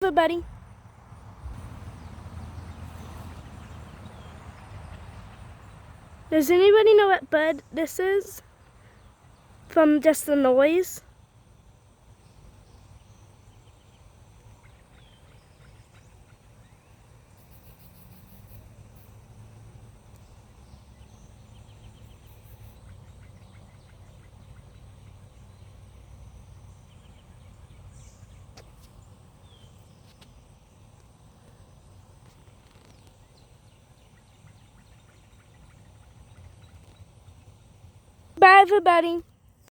everybody. Does anybody know what bird this is? From just the noise? Bye everybody.